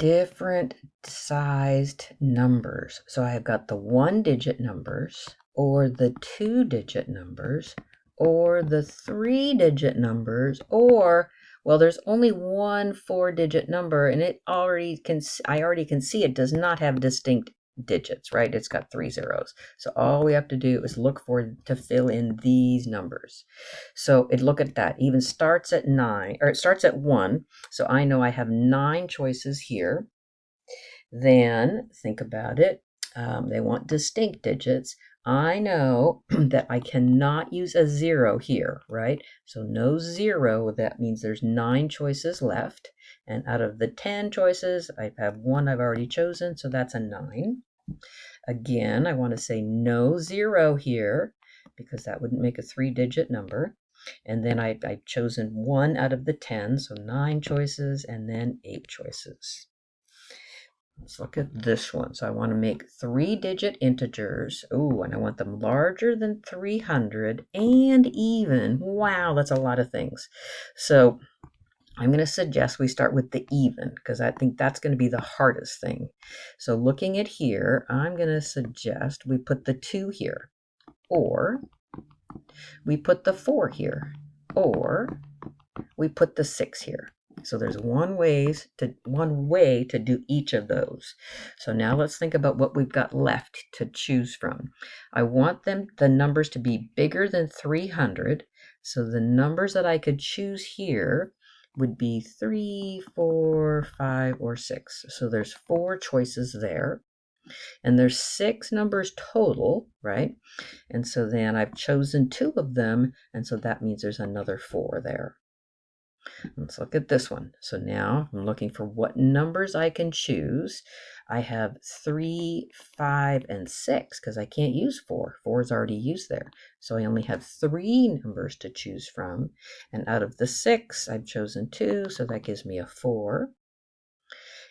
different sized numbers. So I've got the 1-digit numbers, or the 2-digit numbers, or the 3-digit numbers, or, well, there's only one 4-digit number, and I already can see it does not have distinct digits, right? It's got 3 zeros. So all we have to do is look to fill in these numbers. So look at that. Even starts at 9, or it starts at 1. So I know I have 9 choices here. Then think about it. They want distinct digits. I know that I cannot use a 0 here, right? So no 0, that means there's 9 choices left. And out of the 10 choices, I have 1 I've already chosen, so that's a 9. Again, I want to say no 0 here, because that wouldn't make a 3-digit number. And then I've chosen 1 out of the 10, so 9 choices, and then 8 choices. Let's look at this one. So I want to make 3-digit integers. Oh, and I want them larger than 300 and even. Wow, that's a lot of things. So I'm going to suggest we start with the even, because I think that's going to be the hardest thing. So looking at here, I'm going to suggest we put the 2 here, or we put the 4 here, or we put the 6 here. So there's one way to do each of those. So now let's think about what we've got left to choose from. I want the numbers to be bigger than 300. So the numbers that I could choose here would be 3, 4, 5, or 6. So there's 4 choices there. And there's 6 numbers total, right? And so then I've chosen 2 of them, and so that means there's another 4 there. Let's look at this one. So now I'm looking for what numbers I can choose. I have 3, 5, and 6, because I can't use 4. 4 is already used there. So I only have 3 numbers to choose from. And out of the 6, I've chosen 2, so that gives me a 4.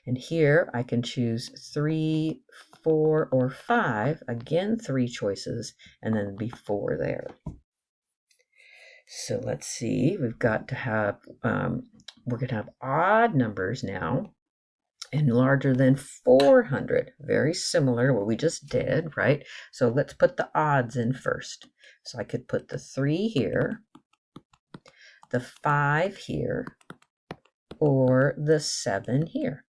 And here I can choose 3, 4, or 5. Again, 3 choices, and then be 4 there. So let's see, we've got to have, we're going to have odd numbers now, and larger than 400. Very similar to what we just did, right? So let's put the odds in first. So I could put the 3 here, the 5 here, or the 7 here.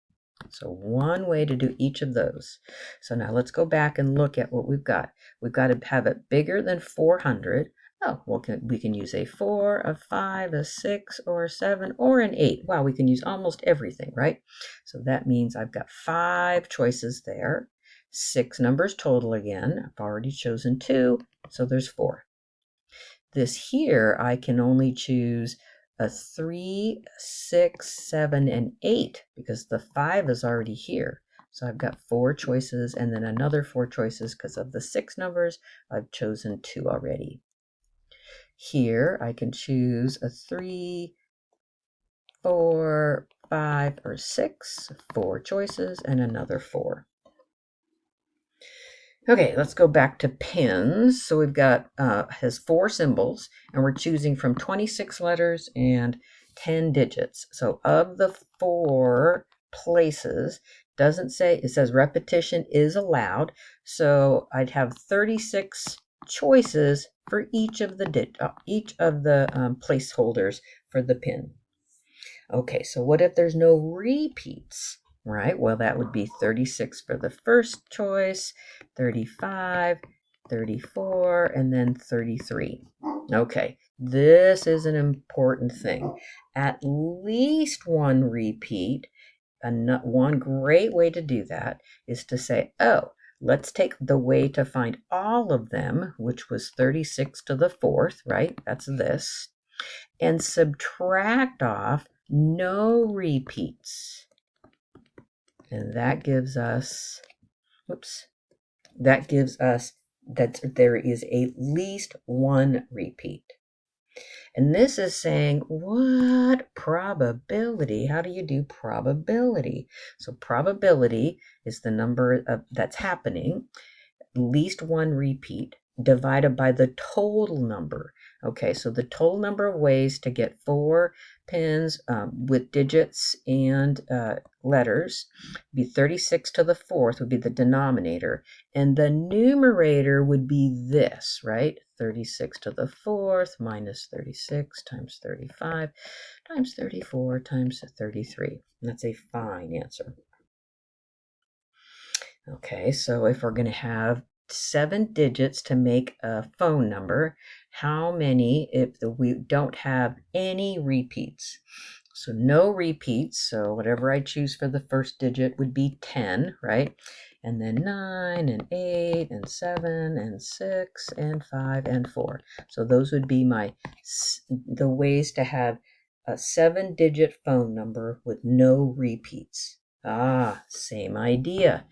So one way to do each of those. So now let's go back and look at what we've got. We've got to have it bigger than 400. Oh, well, we can use a 4, a 5, a 6, or a 7, or an 8. Wow, we can use almost everything, right? So that means I've got 5 choices there. 6 numbers total again. I've already chosen 2, so there's 4. This here, I can only choose a 3, 6, 7, and 8, because the 5 is already here. So I've got 4 choices, and then another 4 choices because of the 6 numbers. I've chosen 2 already. Here I can choose a 3, 4, 5, or 6, 4 choices, and another 4. Okay, let's go back to pins. So we've got, has 4 symbols, and we're choosing from 26 letters and 10 digits. So of the 4 places, doesn't say, it says repetition is allowed. So I'd have 36 choices for each of the placeholders for the pin. Okay, so what if there's no repeats? Right, well, that would be 36 for the first choice, 35, 34, and then 33. Okay, this is an important thing. At least one repeat. One great way to do that is to say, oh, let's take the way to find all of them, which was 36 to the 4th, right? That's this. And subtract off no repeats. And that gives us, that there is at least one repeat. And this is saying, what probability? How do you do probability? So probability is the number that's happening, at least one repeat, divided by the total number Okay, so the total number of ways to get 4 pins with digits and letters would be 36 to the 4th would be the denominator. And the numerator would be this, right? 36 to the 4th minus 36 times 35 times 34 times 33. And that's a fine answer. Okay, so if we're going to have 7 digits to make a phone number, how many if we don't have any repeats? So no repeats, so whatever I choose for the first digit would be 10, right? And then 9 and 8 and 7 and 6 and 5 and 4. So those would be the ways to have a 7-digit phone number with no repeats. Ah, same idea.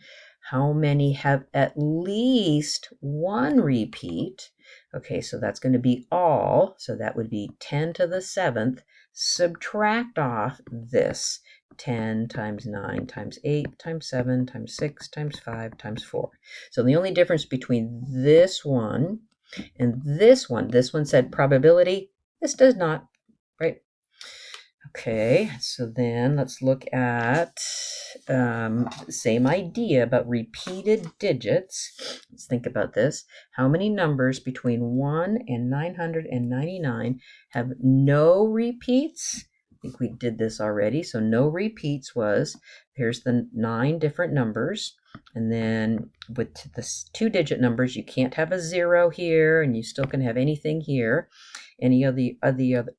How many have at least one repeat? Okay, so that's going to be all. So that would be 10 to the 7th. Subtract off this 10 times 9 times 8 times 7 times 6 times 5 times 4. So the only difference between this one and this one said probability. This does not, right? Okay, so then let's look at same idea, but repeated digits. Let's think about this. How many numbers between 1 and 999 have no repeats? I think we did this already. So no repeats was, here's the 9 different numbers. And then with the 2-digit numbers, you can't have a 0 here, and you still can have anything here, any of the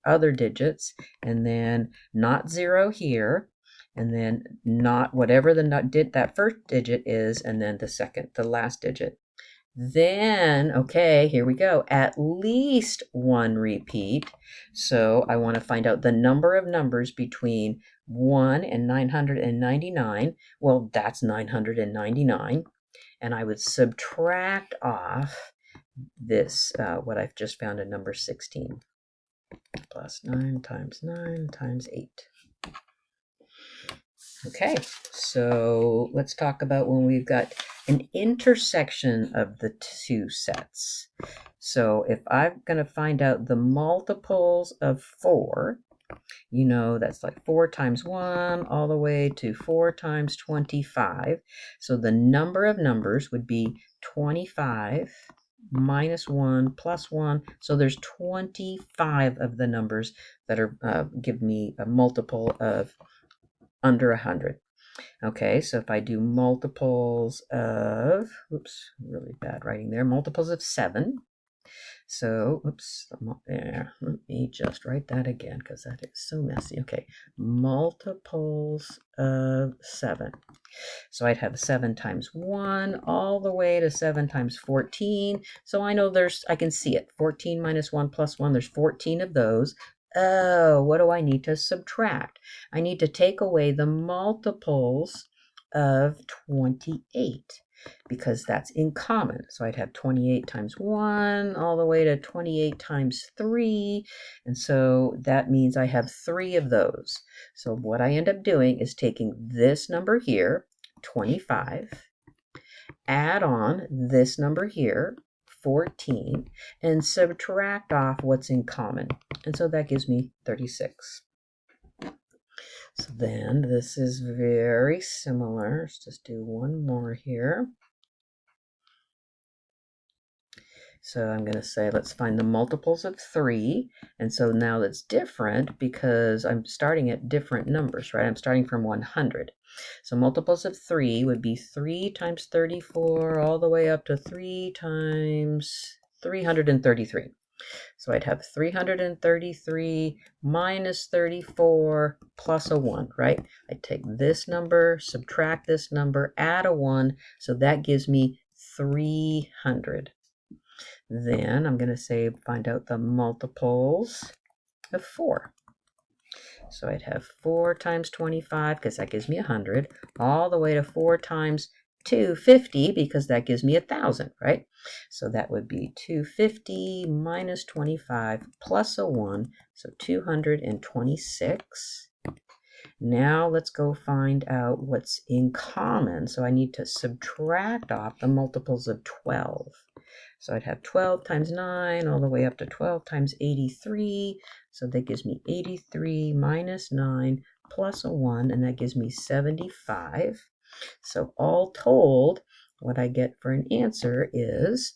other digits, and then not 0 here, and then not whatever that first digit is, and then the last digit. Then, okay, here we go. At least one repeat. So I want to find out the number of numbers between 1 and 999. Well, that's 999. And I would subtract off this, what I've just found in number 16. Plus 9 times 8. Okay, so let's talk about when we've got an intersection of the two sets. So if I'm going to find out the multiples of 4, you know, that's like 4 times 1 all the way to 4 times 25. So the number of numbers would be 25 minus 1 plus 1. So there's 25 of the numbers that are give me a multiple of under 100. Okay, so if I do multiples of, oops, really bad writing there, multiples of 7. So, oops, there, let me just write that again because that is so messy. Okay, multiples of 7. So I'd have 7 times 1 all the way to 7 times 14. So I know I can see it. 14 minus 1 plus 1, there's 14 of those. Oh, what do I need to subtract? I need to take away the multiples of 28 because that's in common. So I'd have 28 times 1 all the way to 28 times 3. And so that means I have 3 of those. So what I end up doing is taking this number here, 25, add on this number here, 14, and subtract off what's in common. And so that gives me 36. So then this is very similar. Let's just do one more here. So I'm going to say, let's find the multiples of 3. And so now that's different because I'm starting at different numbers, right? I'm starting from 100. So multiples of 3 would be 3 times 34 all the way up to 3 times 333. So I'd have 333 minus 34 plus a 1, right? I take this number, subtract this number, add a 1. So that gives me 300. Then I'm going to say find out the multiples of 4. So I'd have 4 times 25 because that gives me 100, all the way to 4 times 250 because that gives me 1,000, right? So that would be 250 minus 25 plus a 1, so 226. Now let's go find out what's in common. So I need to subtract off the multiples of 12. So I'd have 12 times 9 all the way up to 12 times 83. So that gives me 83 minus 9 plus a 1, and that gives me 75. So all told, what I get for an answer is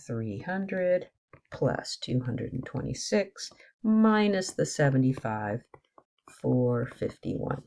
300 plus 226 minus the 75, 451.